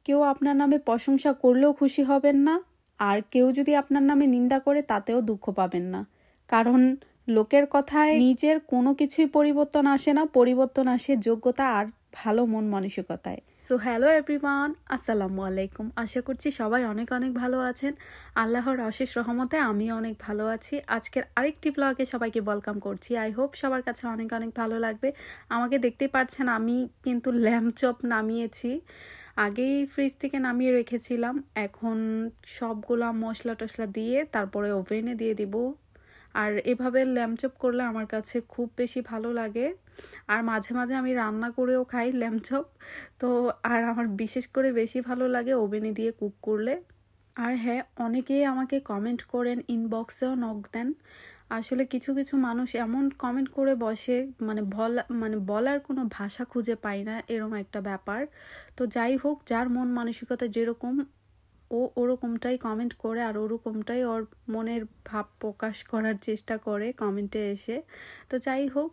কেউ আপনার নামে প্রশংসা করলেও খুশি হবেন না, আর কেউ যদি আপনার নামে নিন্দা করে তাতেও দুঃখ পাবেন না। কারণ লোকের কথায় নিজের কোনো কিছুই পরিবর্তন আসে না, পরিবর্তন আসে যোগ্যতা আর ভালো মন মানসিকতায়। সো হ্যালো এভরিওয়ান, আসসালামু আলাইকুম। আশা করছি সবাই অনেক অনেক ভালো আছেন। আল্লাহর অশেষ রহমতে আমিও অনেক ভালো আছি। আজকের আরেকটি ব্লগে সবাইকে ওয়েলকাম করছি। আই হোপ সবার কাছে অনেক অনেক ভালো লাগবে। আমাকে দেখতেই পাচ্ছেন, আমি কিন্তু ল্যাম্ব চপ নামিয়েছি। আগেই ফ্রিজ থেকে নামিয়ে রেখেছিলাম, এখন সবগুলা মশলা টশলা দিয়ে তারপরে ওভেনে দিয়ে দিব। আর এভাবে ল্যাম্ব চপ করলে আমার কাছে খুব বেশি ভালো লাগে, আর মাঝে মাঝে আমি রান্না করেও খাই ল্যাম্ব চপ। তো আর আমার বিশেষ করে বেশি ভালো লাগে ওভেনে দিয়ে কুক করলে। আর হ্যাঁ, অনেকেই আমাকে কমেন্ট করেন, ইনবক্সেও নক দেন। আসলে কিছু কিছু মানুষ এমন কমেন্ট করে বসে, বলার কোনো ভাষা খুঁজে পাই না, এরকম একটা ব্যাপার। তো যাই হোক, যার মন মানসিকতা যেরকম ও ওরকমটাই কমেন্ট করে, আর ওরকমটাই ওর মনের ভাব প্রকাশ করার চেষ্টা করে কমেন্টে এসে। তো যাই হোক,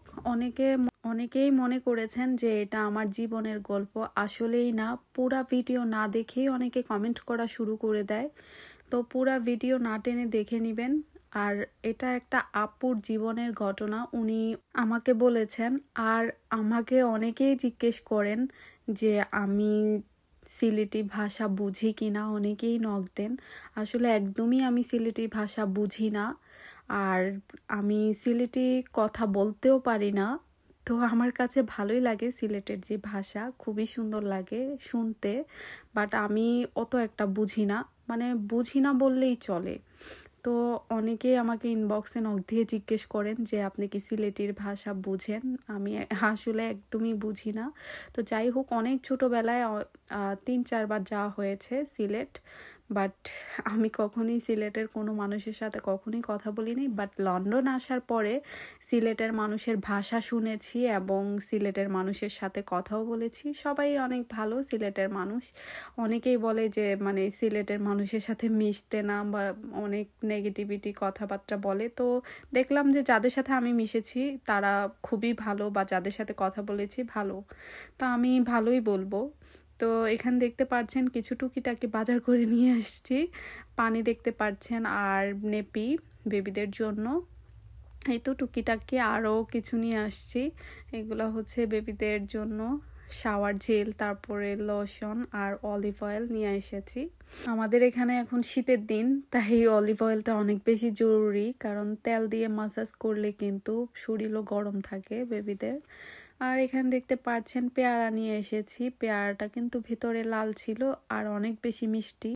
অনেকেই মনে করেছেন যে এটা আমার জীবনের গল্প। আসলেই না, পুরা ভিডিও না দেখেই অনেকে কমেন্ট করা শুরু করে দেয়। তো পুরা ভিডিও না টেনে দেখে নেবেন। আর এটা একটা আপুর জীবনের ঘটনা, উনি আমাকে বলেছেন। আর আমাকে অনেকেই জিজ্ঞেস করেন যে আমি সিলেটি ভাষা বুঝি কিনা, অনেকেই নক দেন। আসলে একদমই আমি সিলেটি ভাষা বুঝি না, আর আমি সিলেটি কথা বলতেও পারি না। তো আমার কাছে ভালোই লাগে সিলেটের যে ভাষা, খুবই সুন্দর লাগে শুনতে, বাট আমি অত একটা বুঝি না, বুঝি না বললেই চলে। তো অনেকেই আমাকে ইনবক্সে নক দিয়ে জিজ্ঞেস করেন যে আপনি কি সিলেটির ভাষা বুঝেন। আমি আসলে একদমই বুঝি না। তো যাই হোক, অনেক ছোটোবেলায় 3-4 বার যাওয়া হয়েছে সিলেট, বাট আমি কখনোই সিলেটের কোনো মানুষের সাথে কখনোই কথা বলিনি। বাট লন্ডন আসার পরে সিলেটের মানুষের ভাষা শুনেছি এবং সিলেটের মানুষের সাথে কথাও বলেছি। সবাই অনেক ভালো সিলেটের মানুষ। অনেকেই বলে যে সিলেটের মানুষের সাথে মিশতে না, বা অনেক নেগেটিভিটি কথাবার্তা বলে। তো দেখলাম যে যাদের সাথে আমি মিশেছি তারা খুবই ভালো, বা যাদের সাথে কথা বলেছি ভালো। তো আমি ভালোই বলবো। তো এখানে দেখতে পাচ্ছেন কিছু টুকিটাকি বাজার করে নিয়ে আসছি। পানি দেখতে পাচ্ছেন, আর নেপি বেবিদের জন্য। এই তো টুকিটাকি আরও কিছু নিয়ে আসছি। এগুলো হচ্ছে বেবিদের জন্য শাওয়ার জেল, তারপরে লোশন আর অলিভ অয়েল নিয়ে এসেছি। আমাদের এখানে এখন শীতের দিন, তাই অলিভ অয়েলটা অনেক বেশি জরুরি, কারণ তেল দিয়ে মাসাজ করলে কিন্তু শরীরও গরম থাকে বেবিদের। আর এখানে দেখতে পাচ্ছেন পেয়ারা নিয়ে এসেছি। পেয়ারাটা কিন্তু ভেতরে লাল ছিল আর অনেক বেশি মিষ্টি।